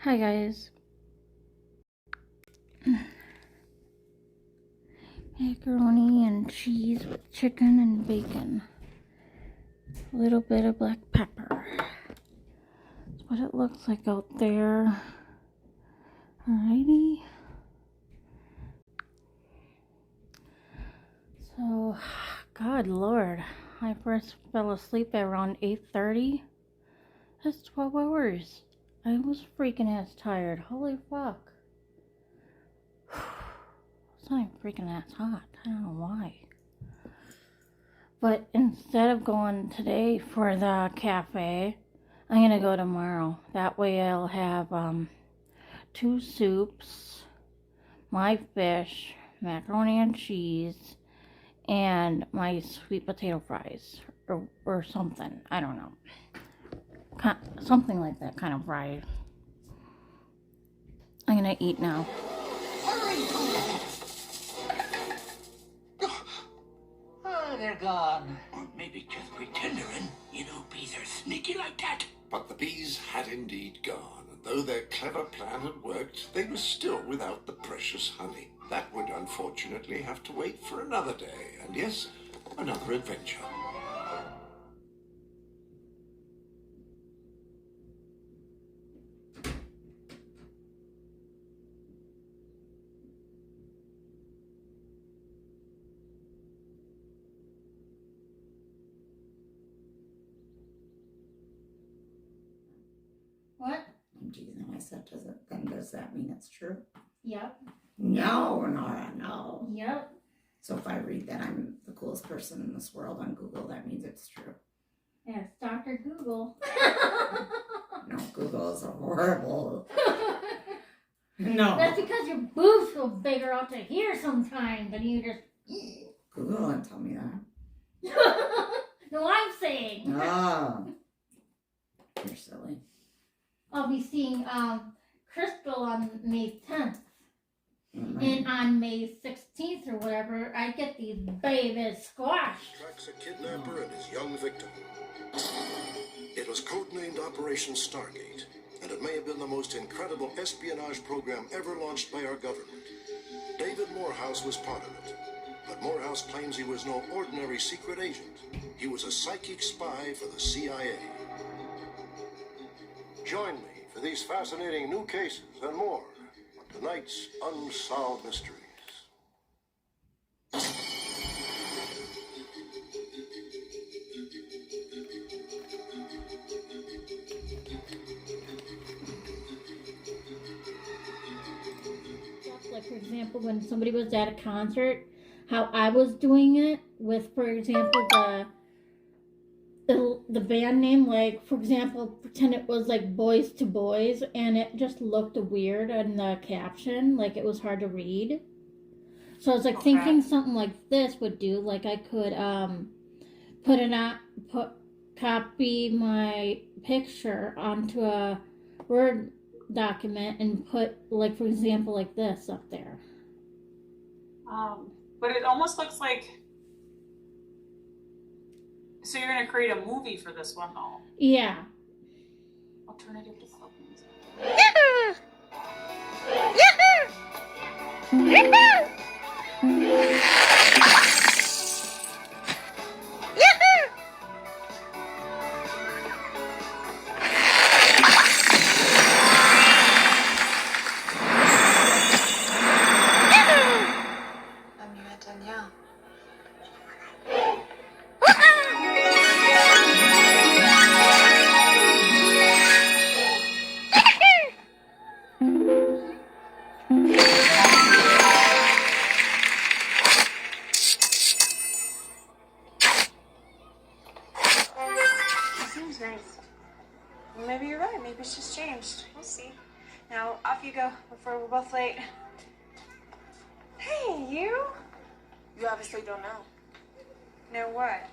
Hi guys. Macaroni and cheese with chicken and bacon. A little bit of black pepper. That's what it looks like out there. Alrighty. So, God Lord, I first fell asleep at around 8:30. That's 12 hours. I was freaking ass tired. Holy fuck. It's not even freaking ass hot. I don't know why. But instead of going today for the cafe, I'm gonna go tomorrow. That way I'll have 2 soups, my fish, macaroni and cheese, and my sweet potato fries. Or something. I don't know. Something like that kind of fry. I'm gonna eat now. Oh, they're gone. Or maybe just pretending. You know, bees are sneaky like that. But the bees had indeed gone, and though their clever plan had worked, they were still without the precious honey. That would unfortunately have to wait for another day, and yes, another adventure. What? Geez, and I said, does that mean it's true? Yep. No, Nora, no. Yep. So if I read that I'm the coolest person in this world on Google, that means it's true. Yes, Dr. Google. No, Google is a horrible. No. That's because your boobs go bigger out to here sometimes, and you just. Google didn't tell me that. No, I'm saying. Oh. You're silly. I'll be seeing Crystal on May 10th. Mm-hmm. And on May 16th or whatever, I get these babies squashed. Tracks a kidnapper and his young victim. It was codenamed Operation Stargate, and it may have been the most incredible espionage program ever launched by our government. David Morehouse was part of it, but Morehouse claims he was no ordinary secret agent. He was a psychic spy for the CIA. Join me for these fascinating new cases and more on tonight's Unsolved Mysteries. Like, for example, when somebody was at a concert, how I was doing it with, for example, the band name, like, for example, pretend it was like Boys to Boys, and it just looked weird in the caption, like it was hard to read. So I was like thinking something like this would do, like I could copy my picture onto a Word document and put, like, for example, like this up there. But it almost looks like. So you're gonna create a movie for this one, though? Yeah. Alternative to club music. I'm Danielle. Seems nice. Well, maybe you're right. Maybe it's just changed. We'll see. Now, off you go before we're both late. Hey, you? You obviously don't know. Know what?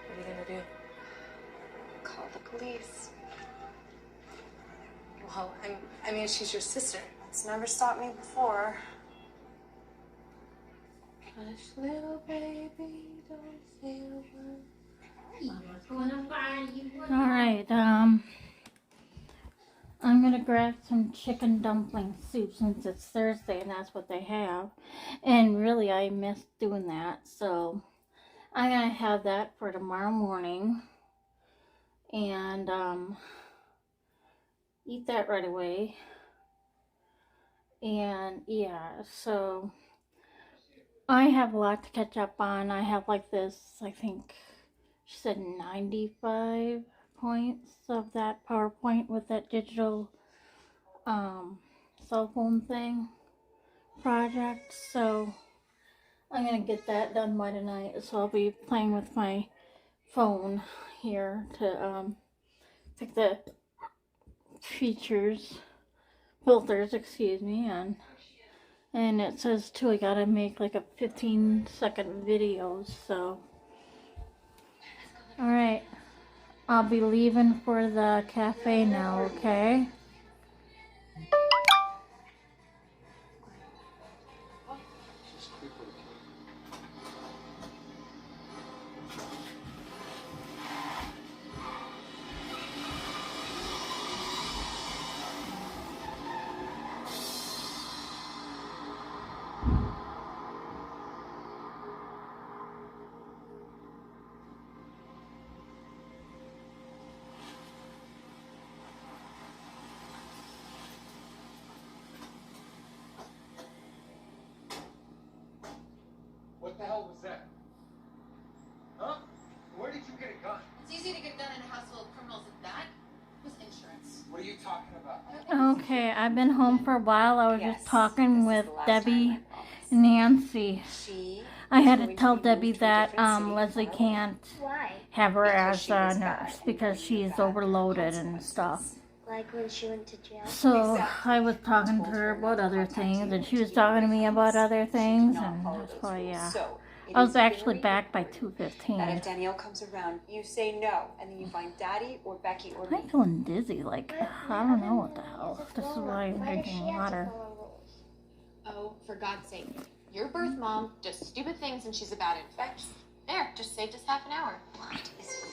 What are you gonna do? Call the police. Well, I mean, she's your sister. It's never stopped me before. Hush, little baby, don't say a word. Alright, I'm gonna grab some chicken dumpling soup since it's Thursday and that's what they have. And really, I missed doing that, so I'm gonna have that for tomorrow morning. And, eat that right away. And, yeah, so I have a lot to catch up on. I have like this, I think she said 95 points of that PowerPoint with that digital cell phone thing project. So I'm gonna get that done by tonight. So I'll be playing with my phone here to pick the filters, excuse me, and it says too I gotta make like a 15-second video. So alright, I'll be leaving for the cafe now, okay? What the hell was that? Huh? Where did you get a gun? It's easy to get done in a house full of criminals, and that was insurance. What are you talking about? Okay, I've been home for a while. I was just talking with Debbie and Nancy. I had to tell Debbie that Leslie can't have her as a nurse because she's overloaded and stuff. Like when she went to jail. So I was talking to her about other things, and she was talking to me about other things, and so yeah. I was actually back by 2:15. And if Danielle comes around, you say no, and then you find Daddy or Becky or me. I'm feeling dizzy, like, I don't know what the hell. This is why I'm drinking water. Oh, for God's sake. Your birth mom does stupid things and she's a bad infect. There, just saved us half an hour. What is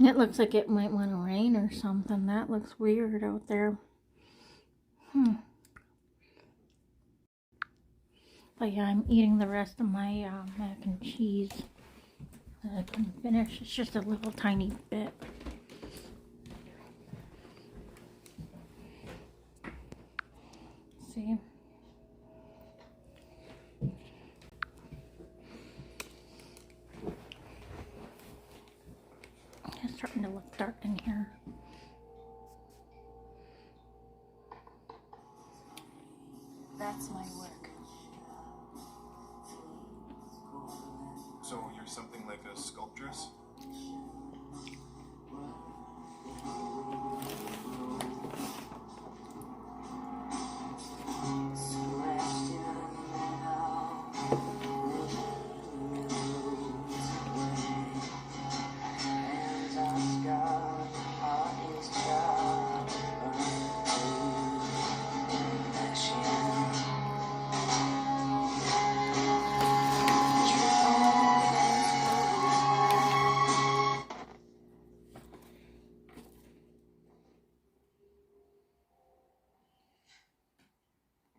It looks like it might want to rain or something. That looks weird out there. But yeah, I'm eating the rest of my mac and cheese that I couldn't finish. It's just a little tiny bit. See? It's starting to look dark in here. That's my work. So you're something like a sculptress?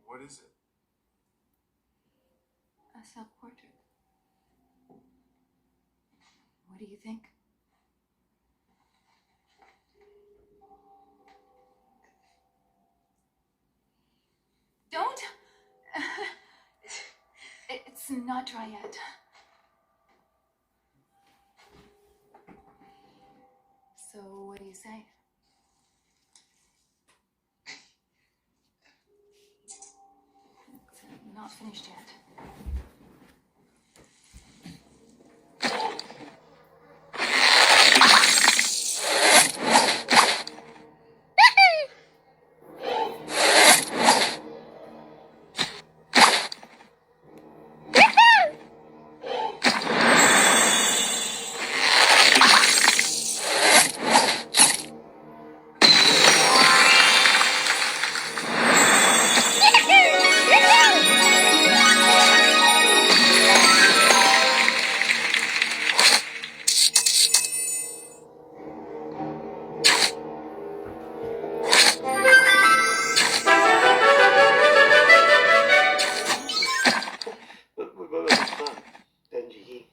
What is it? A self-portrait. What do you think? Don't! It's not dry yet. So, what do you say? It's not finished yet. What was his son? Benji, he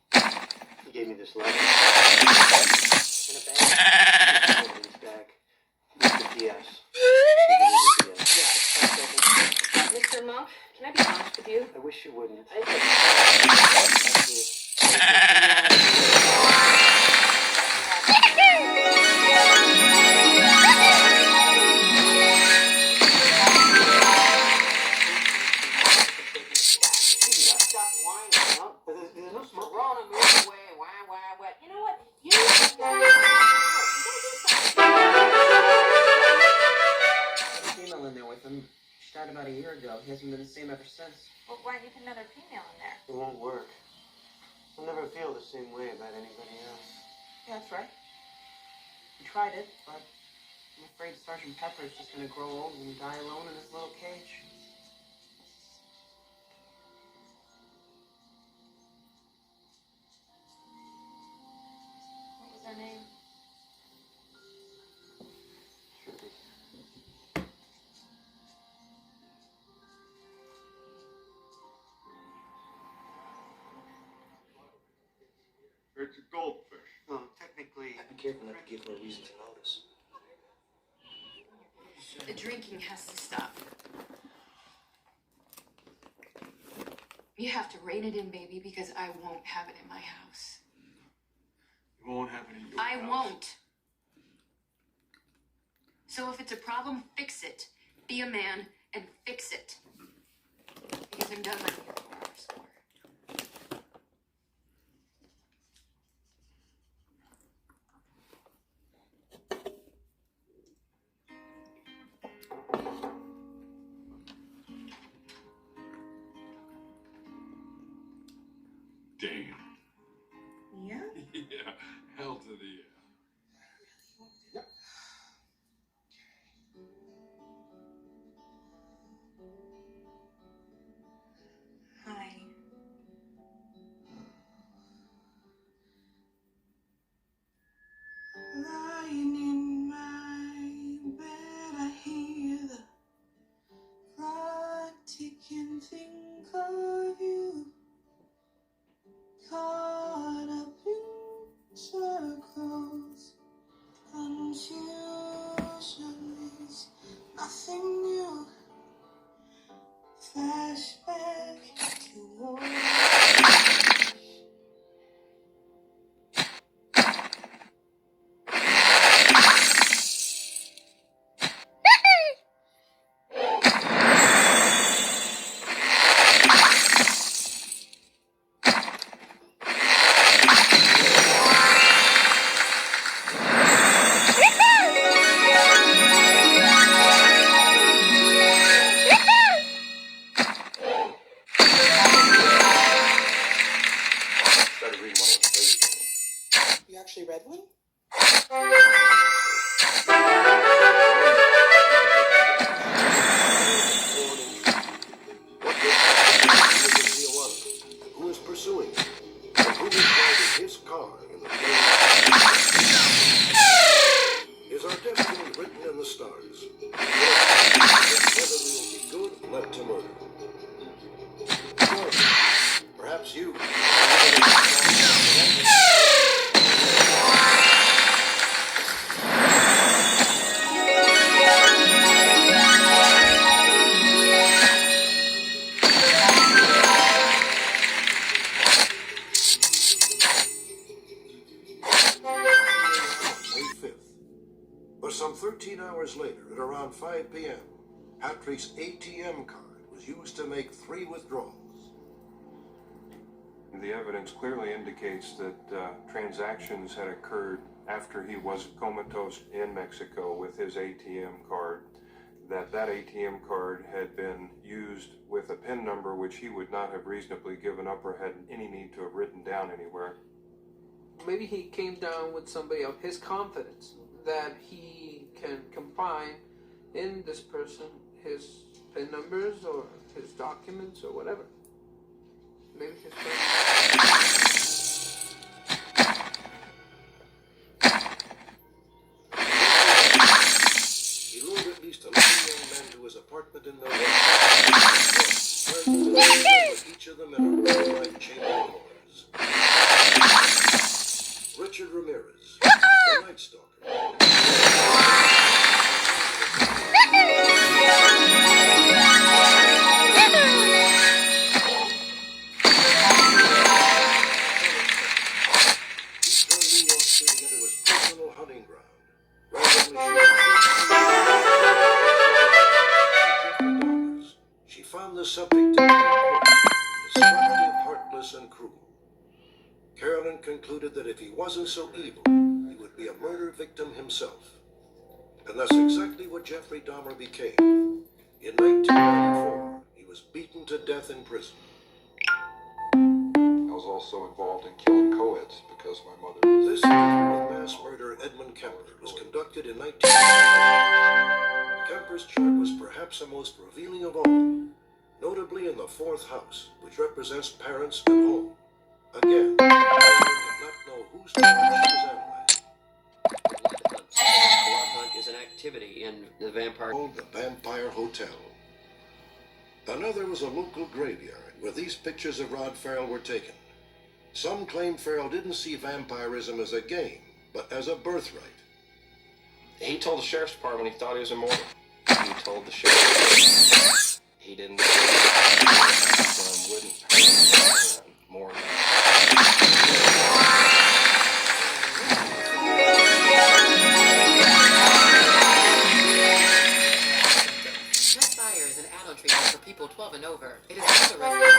gave me this letter. In a bag. In his bag. With the DS. Mr. Monk, can I be honest with you? I wish you wouldn't. Stop whining, huh? There's no smoke. Run and move away. Why? You know what? You need to go. There's a female in there with him. She died about a year ago. He hasn't been the same ever since. Well, why don't you put another female in there? It won't work. I'll never feel the same way about anybody else. Yeah, that's right. We tried it, but I'm afraid Sergeant Pepper's just gonna grow old and die alone in his little cage. What was her name? It's a goldfish. No, technically... Be careful not to give her a reason to notice. The drinking has to stop. You have to rein it in, baby, because I won't have it in my house. You won't have it in your I house. won't. So if it's a problem, fix it. Be a man and fix it. Because I'm done letting you go on our score. Damn. Yeah. Yeah. Hell to the Hi. Lying in my bed, I hear the clock ticking. Think of you, caught up in circles. Confusion is nothing new. Flashback to war. Started reading one of those pages. You actually read one? What is Tijuana? Who is pursuing him? And who is driving his car in the Is our destiny written in the stars? Whether we will be good led to murder. Or perhaps you. May 5th, 13 hours later, at around 5 p.m., Patrick's ATM card was used to make 3 withdrawals. The evidence clearly indicates that transactions had occurred after he was comatose in Mexico with his ATM card, that ATM card had been used with a PIN number which he would not have reasonably given up or had any need to have written down anywhere. Maybe he came down with somebody of his confidence that he can confine in this person his PIN numbers or his documents or whatever. Maybe his He lured at least 11 young men to his apartment in Milwaukee, each of them in a red-light chamber of horrors. Richard Ramirez, the Night Stalker. She found the subject to be destructive, heartless, and cruel. Carolyn concluded that if he wasn't so evil, he would be a murder victim himself. And that's exactly what Jeffrey Dahmer became. In 1994, he was beaten to death in prison. I was also involved in killing co-eds because my mother... This interview with mass murderer Edmund Kemper was conducted in 1994. Kemper's chart was perhaps the most revealing of all, notably in the 4th house, which represents parents and home. Again, Kemper did not know whose chart she was analyzing. Blood hunt is an activity in the vampire... Called the Vampire Hotel. Another was a local graveyard where these pictures of Rod Farrell were taken. Some claim Farrell didn't see vampirism as a game, but as a birthright. He told the sheriff's department he thought he was immortal. He told the sheriff he didn't wouldn't hurt more than Fire is an adult treatment for people 12 and over. It is not a rescue.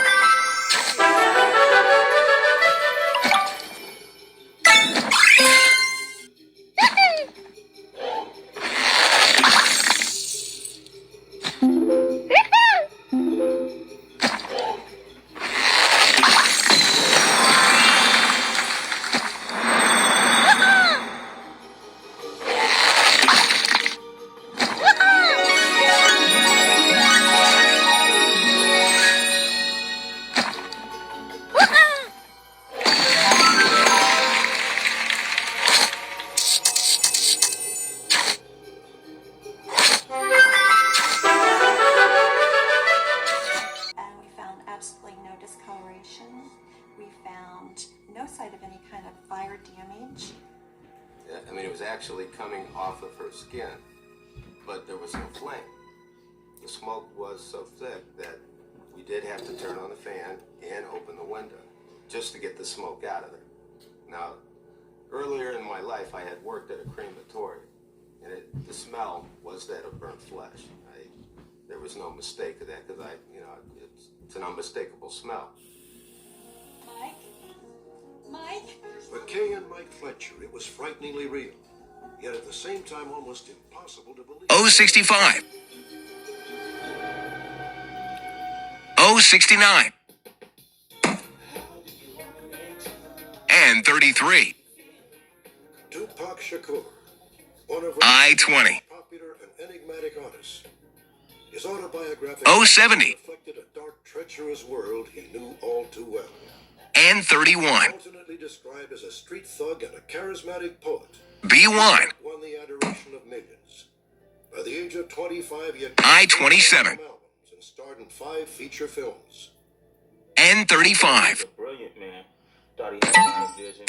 I mean, it was actually coming off of her skin, but there was no flame. The smoke was so thick that we did have to turn on the fan and open the window just to get the smoke out of there. Now, earlier in my life, I had worked at a crematory, and the smell was that of burnt flesh. There was no mistake of that because it's an unmistakable smell. Mike? For Kay and Mike Fletcher, it was frighteningly real, yet at the same time almost impossible to believe. 065. 069. And 33. Tupac Shakur, one of I-20. popular and enigmatic artists. His autobiographic 070. reflected a dark, treacherous world he knew all too well. And 31. Alternately described as a street thug and a charismatic poet, B1. won the adoration of millions. By the age of 25, he had I-27. albums and starred in 5 feature films. N35. Brilliant man. Thought he had a vision.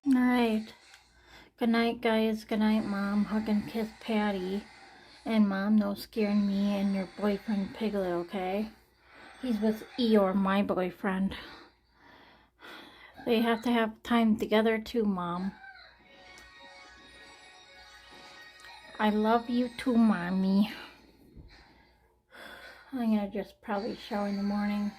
Alright. Good night, guys. Good night, Mom. Hug and kiss Patty. And Mom, no scaring me and your boyfriend Piglet, okay? He's with Eeyore, my boyfriend. They have to have time together too, Mom. I love you too, Mommy. I'm gonna just probably shower in the morning.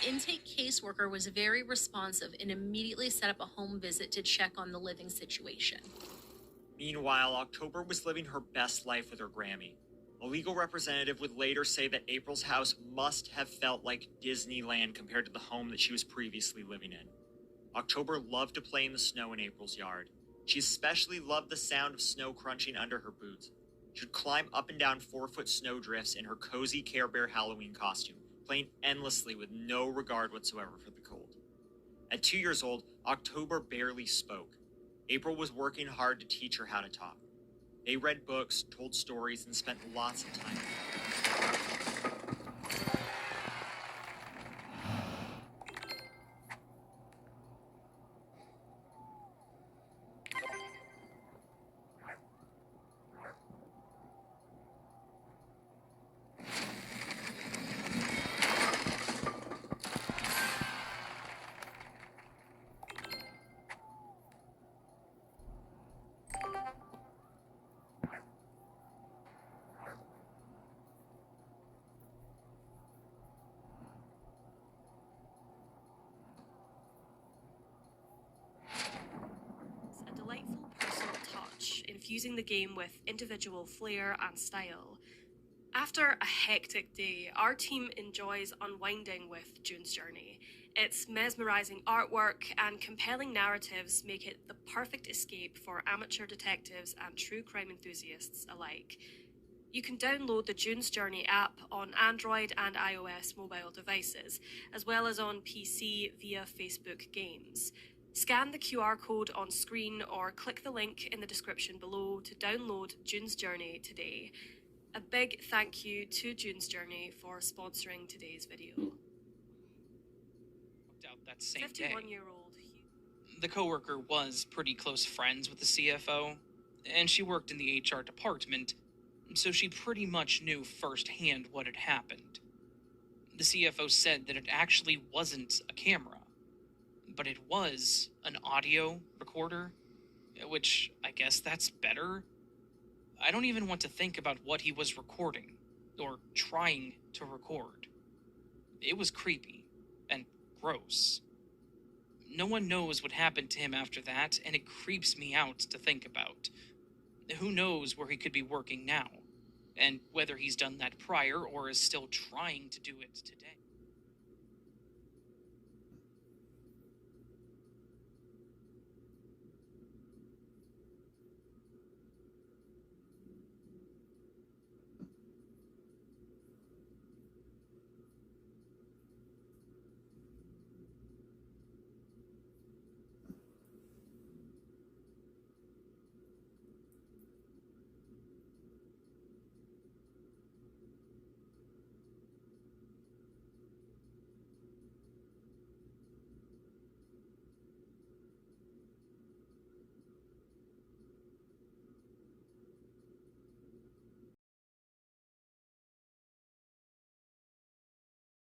Intake caseworker was very responsive and immediately set up a home visit to check on the living situation. Meanwhile, October was living her best life with her Grammy. A legal representative would later say that April's house must have felt like Disneyland compared to the home that she was previously living in. October loved to play in the snow in April's yard. She especially loved the sound of snow crunching under her boots. She would climb up and down 4-foot snow drifts in her cozy Care Bear Halloween costume, playing endlessly with no regard whatsoever for the cold. At 2 years old, October barely spoke. April was working hard to teach her how to talk. They read books, told stories, and spent lots of time together. A delightful personal touch, infusing the game with individual flair and style. After a hectic day, our team enjoys unwinding with June's Journey. Its mesmerizing artwork and compelling narratives make it the perfect escape for amateur detectives and true crime enthusiasts alike. You can download the June's Journey app on Android and iOS mobile devices, as well as on PC via Facebook Games. Scan the QR code on screen or click the link in the description below to download June's Journey today. A big thank you to June's Journey for sponsoring today's video. Out that same day. 51-year-old. The coworker was pretty close friends with the CFO, and she worked in the HR department, so she pretty much knew firsthand what had happened. The CFO said that it actually wasn't a camera, but it was an audio recorder, which I guess that's better. I don't even want to think about what he was recording, or trying to record. It was creepy and gross. No one knows what happened to him after that, and it creeps me out to think about. Who knows where he could be working now, and whether he's done that prior or is still trying to do it today.